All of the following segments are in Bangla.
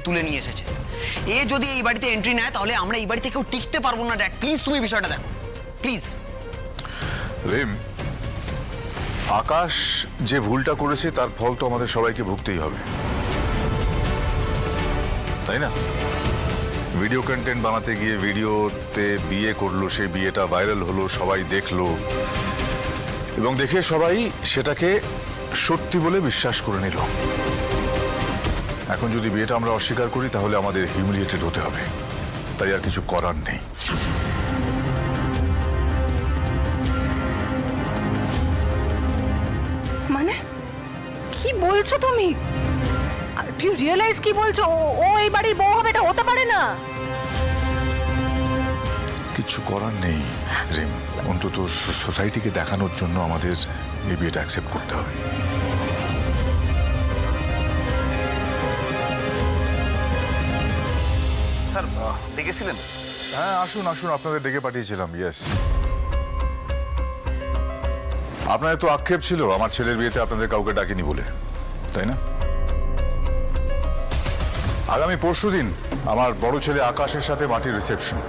তুলে নিয়ে এসেছে। এ যদি এই বাড়িতে এন্ট্রি নেয় তাহলে আমরা এই বাড়িতে কেউ টিকতে পারবো না। ড্যাড প্লিজ তুমি বিষয়টা দেখো প্লিজ। রিম, আকাশ যে ভুলটা করেছে তার ফল তো আমাদের সবাইকে ভুগতেই হবে, তাই না? ভিডিও কন্টেন্ট বানাতে গিয়ে ভিডিওতে বিয়ে করলো, সেই বিয়েটা ভাইরাল হলো, সবাই দেখলো এবং দেখে সবাই সেটাকে সত্যি বলে বিশ্বাস করে নিল। এখন যদি বিয়েটা আমরা অস্বীকার করি তাহলে আমাদের হিউমিলিয়েটেড হতে হবে, তাই আর কিছু করার নেই। মানে কি বলছো তুমি? ডু রিয়েলাইজ কি বলছো? ও এই বাড়ির বউ হবে, এটা হতে পারে না। কিছু করার নেই রিম, অন্তত সোসাইটিকে দেখানোর জন্য আমাদের এই বিয়েটা অ্যাকসেপ্ট করতে হবে। স্যার ডেকেছিলেন? হ্যাঁ আসুন আসুন, আপনাদের ডেকে পাঠিয়েছিলাম। ইয়েস, আপনাদের তো আক্ষেপ ছিল আমার ছেলের বিয়েতে আপনাদের কাউকে ডাকিনি বলে, তাই না? আগামী পরশুদিন আমার বড় ছেলে আকাশের সাথে মাটির রিসেপশন।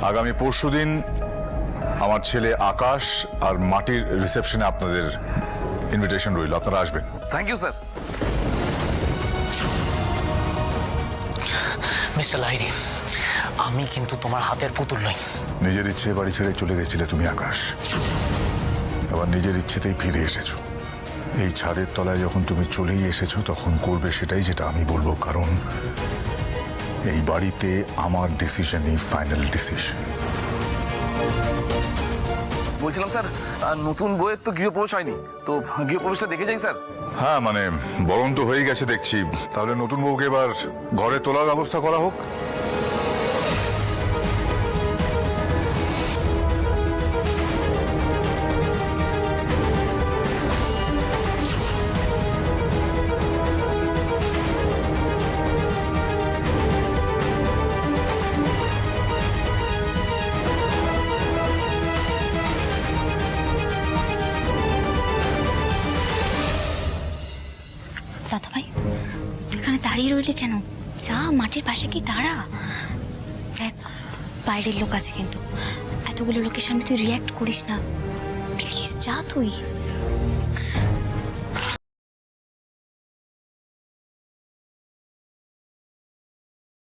আগামী পরশুদিন আমার ছেলে আকাশ আর মাটির রিসেপশনে আপনাদের ইনভিটেশন রইল, আপনারা আসবেন। Thank you sir. Mister Lahiri, আমি কিন্তু তোমার হাতের পুতুল নই। নিজের ইচ্ছে বাড়ি ছেড়ে চলে গেছিলে তুমি আকাশ, আবার নিজের ইচ্ছেতেই ফিরে এসেছো। এই ছাদের তলায় যখন তুমি চলেই এসেছো তখন করবে সেটাই যেটা আমি বলবো, কারণ এই বাড়িতে আমার ডিসিশনই ফাইনাল ডিসিশন। বলছিলাম স্যার, নতুন বইয়ের তো গৃহপ্রবেশ হয়নি, তো গৃহপ্রবেশটা দেখে যাই স্যার। হ্যাঁ মানে বরণ তো হয়ে গেছে দেখছি, তাহলে নতুন বউকে এবার ঘরে তোলার ব্যবস্থা করা হোক। দাদা ভাই, তুই এখানে দাঁড়িয়ে রইলি কেন? যা মাটির পাশে কি দাঁড়া। দেখ বাইরের লোক আছে কিন্তু, এতগুলো লোকের সামনে তুই রিয়াক্ট করিস না প্লিজ, যা তুই।